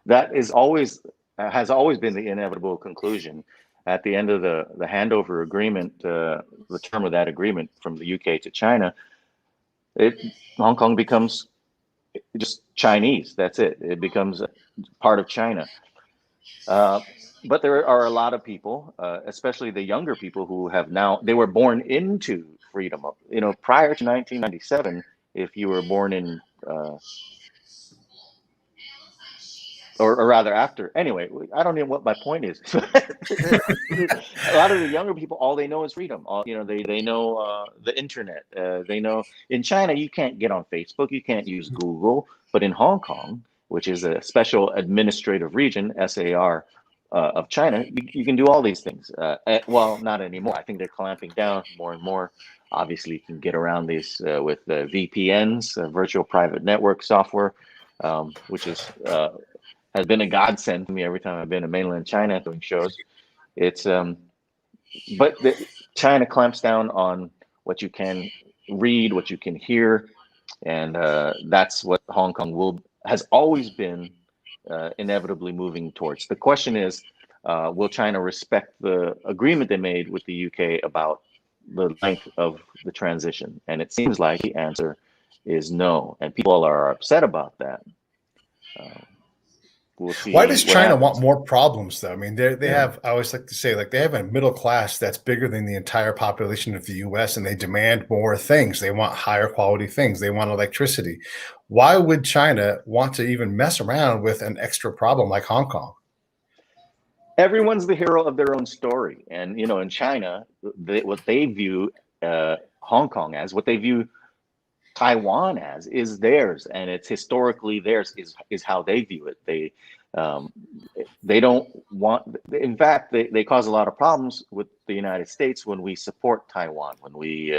That has always been the inevitable conclusion. At the end of the handover agreement, the term of that agreement from the UK to China, Hong Kong becomes just Chinese. That's it. It becomes part of China. But there are a lot of people, especially the younger people, who they were born into freedom. Prior to 1997, if you were born in, or rather after. Anyway, I don't know what my point is. A lot of the younger people, all they know is freedom. They know the internet. They know in China you can't get on Facebook, you can't use Google, but in Hong Kong, which is a special administrative region, SAR, of China, you can do all these things. Well, not anymore. I think they're clamping down more and more. Obviously, you can get around these with VPNs, virtual private network software, which has been a godsend to me every time I've been to mainland China doing shows. It's but China clamps down on what you can read, what you can hear, and that's what Hong Kong has always been inevitably moving towards. The question is, will China respect the agreement they made with the UK about the length of the transition? And it seems like the answer is no, and people are upset about that. We'll see. Why does China happens. want more problems, though? I mean, they have, I always like to say, like, they have a middle class that's bigger than the entire population of the US, and they demand more things. They want higher quality things. They want electricity. Why would China want to even mess around with an extra problem like Hong Kong? Everyone's the hero of their own story. And, you know, in China, what they view Hong Kong as, what they view Taiwan as, is theirs, and it's historically theirs, is how they view it. They don't want, in fact, they cause a lot of problems with the United States when we support Taiwan, when we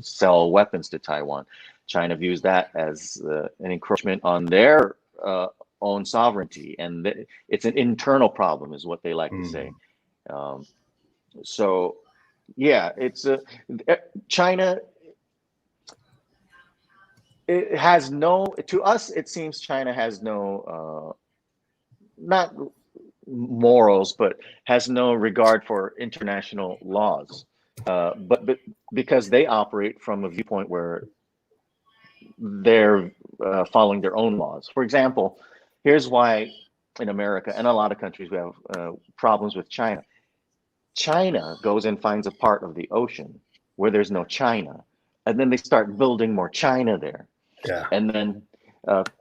sell weapons to Taiwan. China views that as an encroachment on their own sovereignty, and it's an internal problem, is what they like to say. So, yeah, it's China. It has no, to us, it seems China has no, not morals, but has no regard for international laws. But because they operate from a viewpoint where they're following their own laws. For example, here's why in America and a lot of countries we have problems with China. China goes and finds a part of the ocean where there's no China, and then they start building more China there. Yeah. And then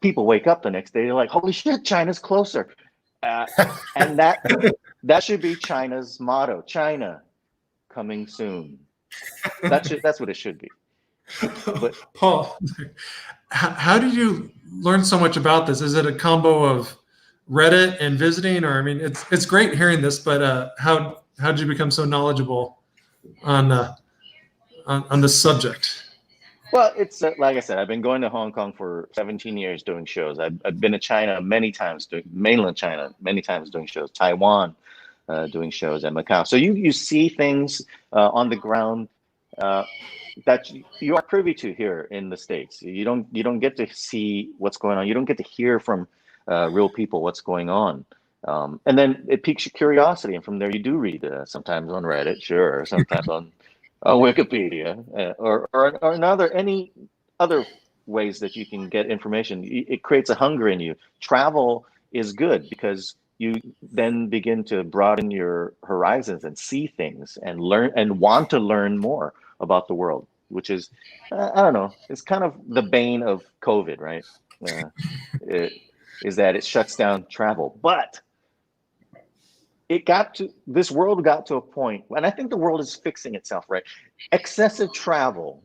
people wake up the next day, they're like, holy shit, China's closer. And that should be China's motto: China coming soon. That's what it should be. But Paul, how did you learn so much about this? Is it a combo of Reddit and visiting, or I mean, it's great hearing this, but how did you become so knowledgeable on this subject? Well, it's like I said, I've been going to Hong Kong for 17 years doing shows. I've been to China many times, mainland China many times doing shows, Taiwan doing shows, and Macau. So you see things on the ground that you are privy to here in the States. You don't get to see what's going on. You don't get to hear from real people what's going on. And then it piques your curiosity, and from there you do read sometimes on Reddit, sure, sometimes on Wikipedia, or any other ways that you can get information. It creates a hunger in you. Travel is good because you then begin to broaden your horizons and see things and learn and want to learn more about the world, which is, I don't know, it's kind of the bane of COVID, right? Is that it shuts down travel. But this world got to a point, and I think the world is fixing itself, right? Excessive travel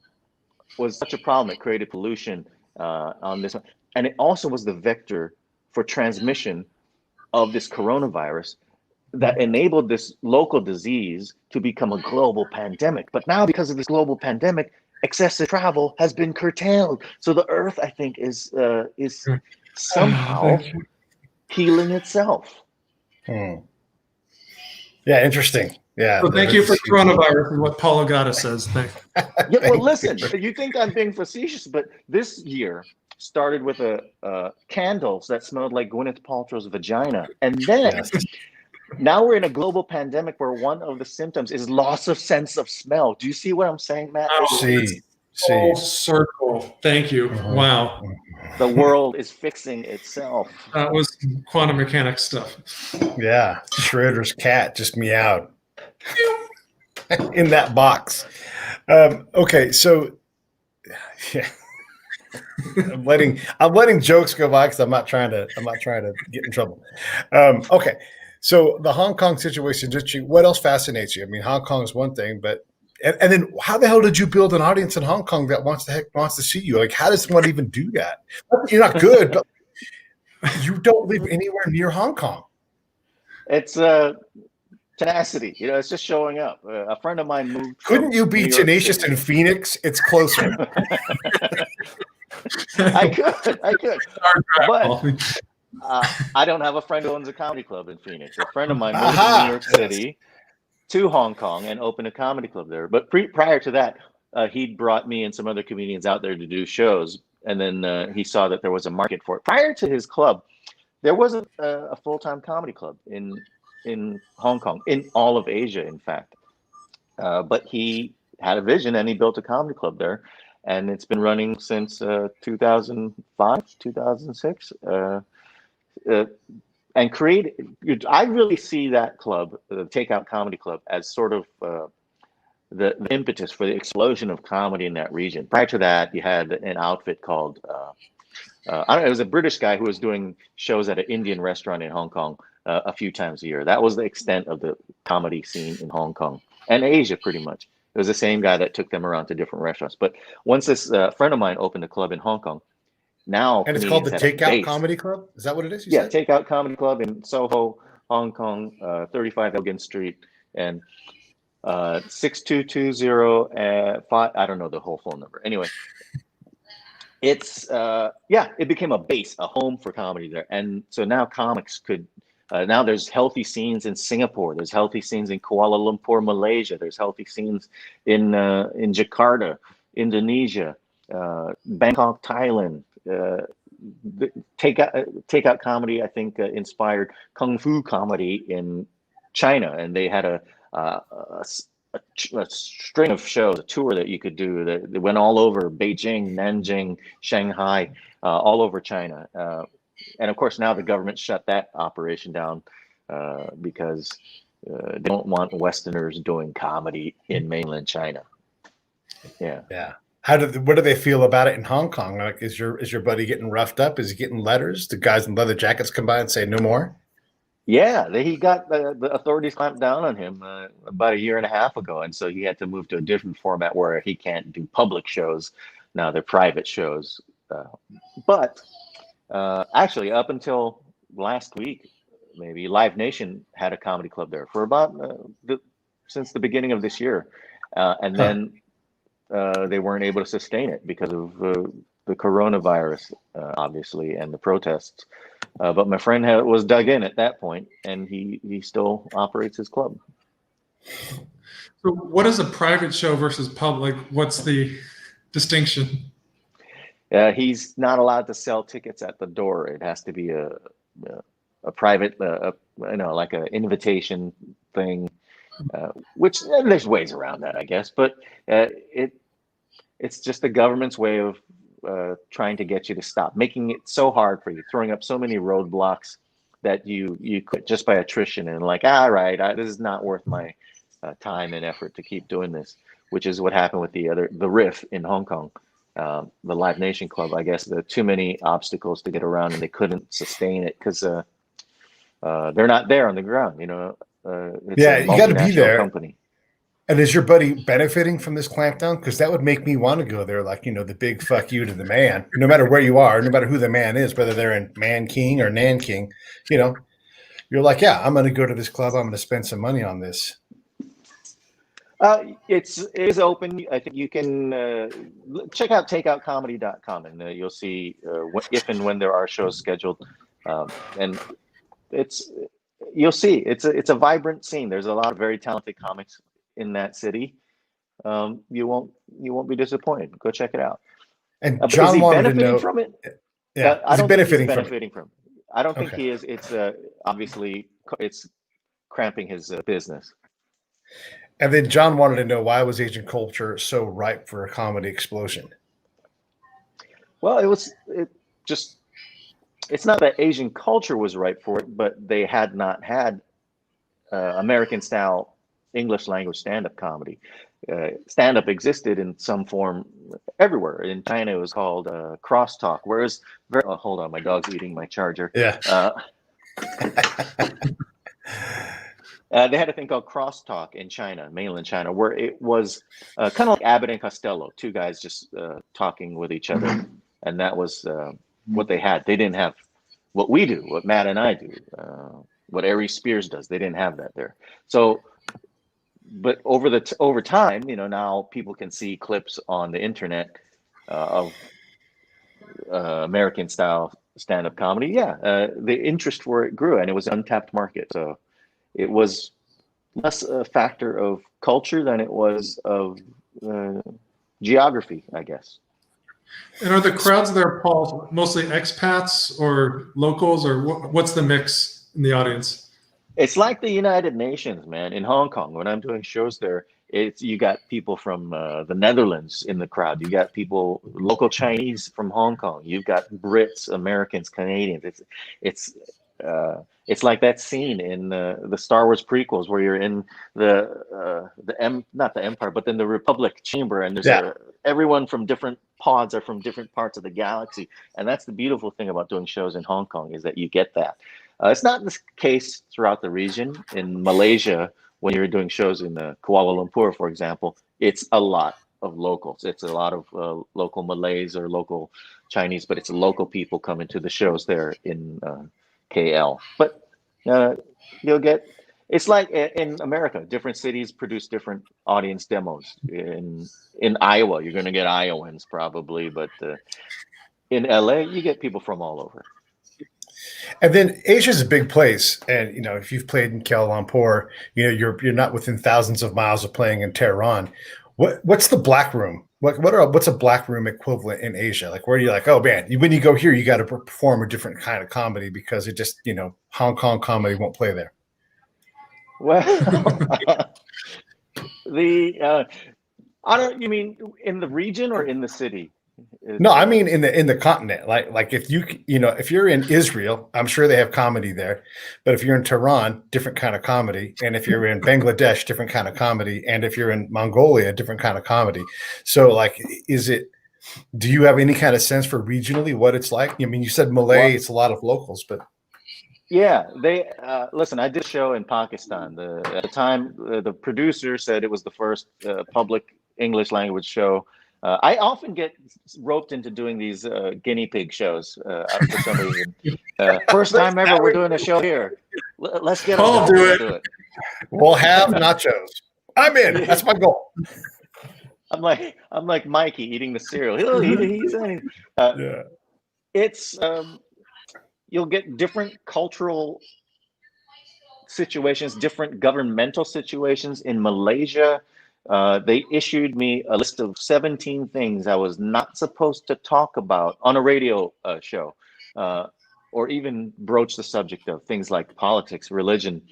was such a problem. It created pollution on this one. And it also was the vector for transmission of this coronavirus that enabled this local disease to become a global pandemic. But now, because of this global pandemic, excessive travel has been curtailed. So the Earth, I think, is somehow healing itself. Yeah, interesting. Yeah. So thank you for coronavirus, is what Paul Ogata says. Thanks. Yeah, well, listen, you think I'm being facetious, but this year started with candles that smelled like Gwyneth Paltrow's vagina. And then now we're in a global pandemic where one of the symptoms is loss of sense of smell. Do you see what I'm saying, Matt? See. Full circle. Thank you. Wow. The world is fixing itself. That was quantum mechanics stuff. Yeah. Schroeder's cat just meowed in that box. Okay. So, yeah. I'm letting jokes go by because I'm not trying to get in trouble. Okay. So the Hong Kong situation, what else fascinates you? I mean, Hong Kong is one thing, but and then how the hell did you build an audience in Hong Kong that wants to see you? Like, how does one even do that? You're not good, but you don't live anywhere near Hong Kong. It's tenacity. You know, it's just showing up. A friend of mine moved. Couldn't you be tenacious in Phoenix? It's closer. I could. But I don't have a friend who owns a comedy club in Phoenix. A friend of mine moved to New York City. to Hong Kong and opened a comedy club there. But prior to that, he'd brought me and some other comedians out there to do shows. And then he saw that there was a market for it. Prior to his club, there wasn't a full-time comedy club in Hong Kong, in all of Asia, in fact. But he had a vision and he built a comedy club there. And it's been running since 2005, 2006. And I really see that club, the Takeout Comedy Club, as sort of the impetus for the explosion of comedy in that region. Prior to that, you had an outfit called, I don't know, it was a British guy who was doing shows at an Indian restaurant in Hong Kong a few times a year. That was the extent of the comedy scene in Hong Kong and Asia, pretty much. It was the same guy that took them around to different restaurants. But once this friend of mine opened a club in Hong Kong, now and it's called the Takeout Comedy Club. Is that what it is? Yeah, Takeout Comedy Club in Soho, Hong Kong, 35 Elgin Street, and 6220 I don't know the whole phone number. Anyway, it's it became a base, a home for comedy there, and so now comics could. Now there's healthy scenes in Singapore. There's healthy scenes in Kuala Lumpur, Malaysia. There's healthy scenes in Jakarta, Indonesia, Bangkok, Thailand. Takeout comedy, I think, inspired kung fu comedy in China, and they had a string of shows, a tour that you could do that went all over Beijing, Nanjing, Shanghai, all over China. And of course, now the government shut that operation down because they don't want Westerners doing comedy in mainland China. Yeah. Yeah. What do they feel about it in Hong Kong? Like, is your buddy getting roughed up? Is he getting letters? The guys in leather jackets come by and say no more? Yeah, he got the authorities clamped down on him about a year and a half ago, and so he had to move to a different format where he can't do public shows. Now they're private shows. But actually, up until last week, maybe Live Nation had a comedy club there for about since the beginning of this year, and then they weren't able to sustain it because of the coronavirus, obviously, and the protests. But my friend was dug in at that point, and he still operates his club. So what is a private show versus public? What's the distinction? He's not allowed to sell tickets at the door. It has to be a private, like an invitation thing. Which there's ways around that, I guess, but it's just the government's way of trying to get you to stop, making it so hard for you, throwing up so many roadblocks that you quit just by attrition and like, all right, this is not worth my time and effort to keep doing this, which is what happened with the Riff in Hong Kong, the Live Nation Club. I guess there are too many obstacles to get around, and they couldn't sustain it because they're not there on the ground, It's you got to be there. Company. And is your buddy benefiting from this clampdown? Because that would make me want to go there, like, the big fuck you to the man, no matter where you are, no matter who the man is, whether they're in Man King or Nan King, you're like, yeah, I'm going to go to this club. I'm going to spend some money on this. It is open. I think you can check out takeoutcomedy.com, and you'll see if and when there are shows scheduled. And you'll see it's a vibrant scene. There's a lot of very talented comics in that city. You won't be disappointed. Go check it out. And John wanted to know from it. Yeah, I don't think he's benefiting from it. I don't think he is. It's obviously it's cramping his business. And then John wanted to know, why was Asian culture so ripe for a comedy explosion? Well, it's not that Asian culture was ripe for it, but they had not had American style English language stand-up comedy. Stand-up existed in some form everywhere. In China, it was called crosstalk, whereas hold on, my dog's eating my charger. Yeah. They had a thing called crosstalk in China, mainland China, where it was kind of like Abbott and Costello, two guys just talking with each other, and that was what they had. They didn't have what we do, what Matt and I do, what Aries Spears does. They didn't have that there. So, but over time, now people can see clips on the internet of American style stand-up comedy. Yeah, the interest for it grew, and it was an untapped market. So it was less a factor of culture than it was of geography, I guess. And are the crowds there, Paul, mostly expats or locals, or what's the mix in the audience? It's like the United Nations, man. In Hong Kong, when I'm doing shows there, it's you got people from the Netherlands in the crowd. You got people, local Chinese from Hong Kong. You've got Brits, Americans, Canadians. It's it's like that scene in the Star Wars prequels where you're in not the Empire, but then the Republic chamber, and there's everyone from different pods are from different parts of the galaxy, and that's the beautiful thing about doing shows in Hong Kong is that you get that. It's not the case throughout the region. In Malaysia, when you're doing shows in Kuala Lumpur, for example, it's a lot of locals. It's a lot of local Malays or local Chinese, but it's local people coming to the shows there in KL. But you'll get, it's like in America, different cities produce different audience demos. In Iowa, you're going to get Iowans probably, but in LA, you get people from all over. And then Asia's a big place, and you know if you've played in Kuala Lumpur, you know you're not within thousands of miles of playing in Tehran. What's the black room? What's a black room equivalent in Asia? Like where are you like, oh man, when you go here, you got to perform a different kind of comedy because it just Hong Kong comedy won't play there. Well, I don't. You mean in the region or in the city? No, I mean in the continent. Like if if you're in Israel, I'm sure they have comedy there. But if you're in Tehran, different kind of comedy. And if you're in Bangladesh, different kind of comedy. And if you're in Mongolia, different kind of comedy. So like, do you have any kind of sense for regionally what it's like? I mean, you said Malay, it's a lot of locals, but yeah, they listen. I did a show in Pakistan. At the time, the producer said it was the first public English language show. I often get roped into doing these guinea pig shows for some reason. First time ever we're doing a show here. Let's get Paul do it. We'll have nachos. I'm in. That's my goal. I'm like Mikey eating the cereal. It's you'll get different cultural situations, different governmental situations in Malaysia. They issued me a list of 17 things I was not supposed to talk about on a radio show, or even broach the subject of things like politics, religion,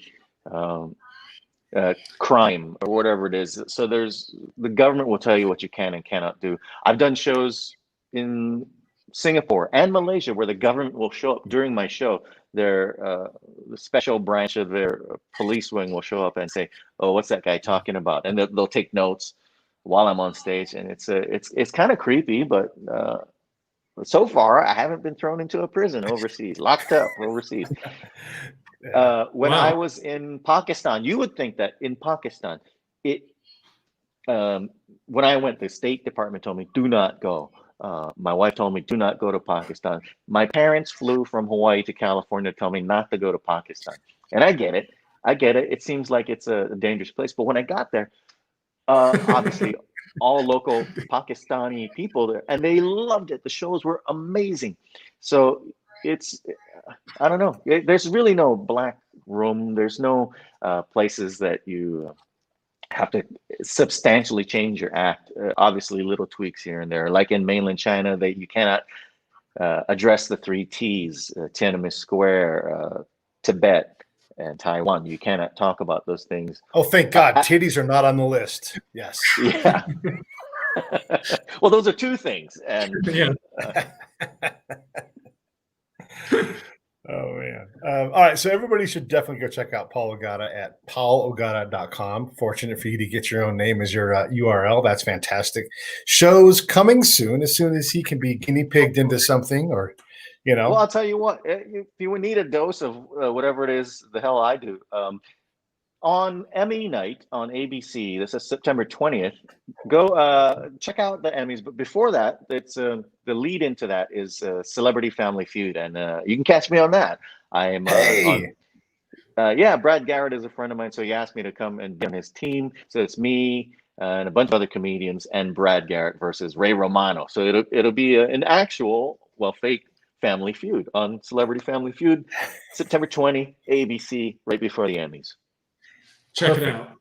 crime, or whatever it is. So the government will tell you what you can and cannot do. I've done shows in Singapore and Malaysia where the government will show up during my show. The special branch of their police wing will show up and say, "Oh, what's that guy talking about?" And they'll take notes while I'm on stage, and it's kind of creepy. But so far, I haven't been thrown into a prison overseas, locked up overseas. When I was in Pakistan, you would think that in Pakistan, when I went, the State Department told me, "Do not go." My wife told me, do not go to Pakistan. My parents flew from Hawaii to California to tell me not to go to Pakistan. And I get it. It seems like it's a dangerous place. But when I got there, obviously, all local Pakistani people there, and they loved it. The shows were amazing. So I don't know. There's really no black room. There's no places that you have to substantially change your act. Obviously, little tweaks here and there. Like in mainland China, you cannot address the 3 T's: Tiananmen Square, Tibet, and Taiwan. You cannot talk about those things. Oh, thank God, titties are not on the list. Yes. Yeah. Well, those are 2 things, and yeah. Oh man. All right. So everybody should definitely go check out Paul Ogata at paulogata.com. Fortunate for you to get your own name as your URL. That's fantastic. Shows coming soon as he can be guinea pigged into something, or, Well, I'll tell you what, if you need a dose of whatever it is, the hell I do, on Emmy night on ABC, this is September 20th, go check out the Emmys. But before that, it's the lead into that is Celebrity Family Feud, and you can catch me on that. I am Brad Garrett is a friend of mine, so he asked me to come and be on his team. So it's me and a bunch of other comedians and Brad Garrett versus Ray Romano. So it'll be an actual, fake family feud on Celebrity Family Feud, September 20, ABC, right before the Emmys. check it Perfect. out.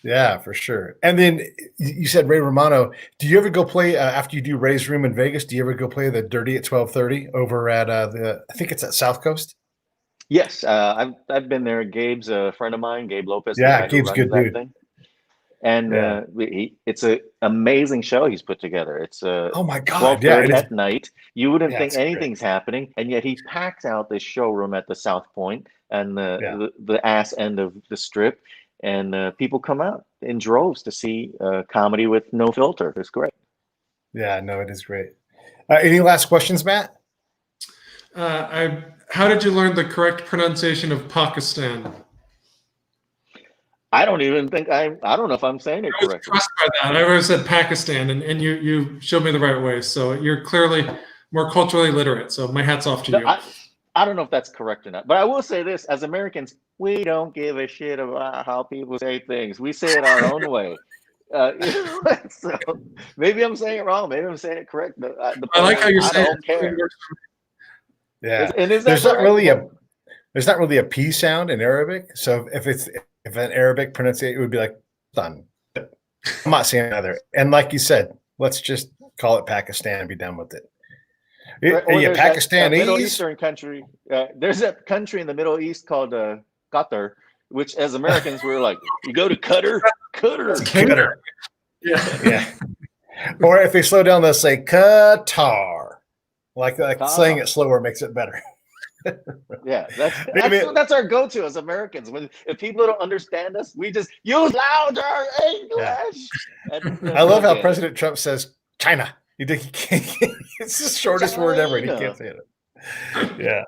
Yeah, for sure. And then you said Ray Romano. Do you ever go play after you do Ray's Room in Vegas? Do you ever go play the Dirty at 12:30 over at I think it's at South Coast? Yes, I've been there. Gabe's a friend of mine, Gabe Lopez, the Yeah, guy who Gabe's a runs good that dude. thing. And Yeah. it's an amazing show he's put together. It's Oh my God. Yeah, 12:30 it is. at night. You wouldn't Yeah, think it's great. anything's happening, and yet he packs out this showroom at the South Point and Yeah. the ass end of the strip, and people come out in droves to see comedy with no filter. It's great. Yeah, no, it is great. Any last questions, Matt? How did you learn the correct pronunciation of Pakistan? I don't even think I don't know if I'm saying it I was correctly. impressed by that. I always said Pakistan, and you showed me the right way. So you're clearly more culturally literate. So my hat's off to you. I don't know if that's correct or not, but I will say this: as Americans, we don't give a shit about how people say things. We say it our own way. So maybe I'm saying it wrong. Maybe I'm saying it correct. I like how you're saying don't care. Yeah, And is that there's not correct? really a P sound in Arabic. So if an Arabic pronunciation, it would be like done. I'm not saying either. And like you said, let's just call it Pakistan and be done with it. Or Are you there's that, Pakistanis? Middle Eastern country. There's a country in the Middle East called Qatar, which as Americans we're like, you go to Qatar. Qatar. Yeah. Yeah. Or if they slow down, they'll say Qatar. Like saying it slower makes it better. Yeah, that's our go-to as Americans. If people don't understand us, we just use louder English. Yeah. I love how President Trump says China. It's the shortest word ever, and he can't say it. Yeah.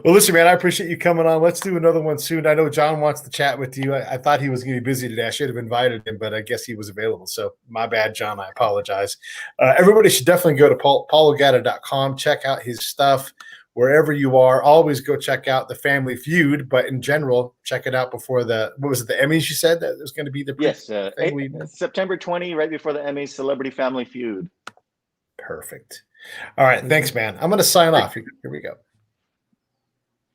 Well, listen, man, I appreciate you coming on. Let's do another one soon. I know John wants to chat with you. I thought he was going to be busy today. I should have invited him, but I guess he was available. So my bad, John. I apologize. Everybody should definitely go to paulogata.com. Check out his stuff wherever you are. Always go check out The Family Feud, but in general, check it out before the Emmys you said that was going to be the Yes, September 20, right before the Emmys, Celebrity Family Feud. Perfect. All right. Thanks, man. I'm going to sign off. Here we go.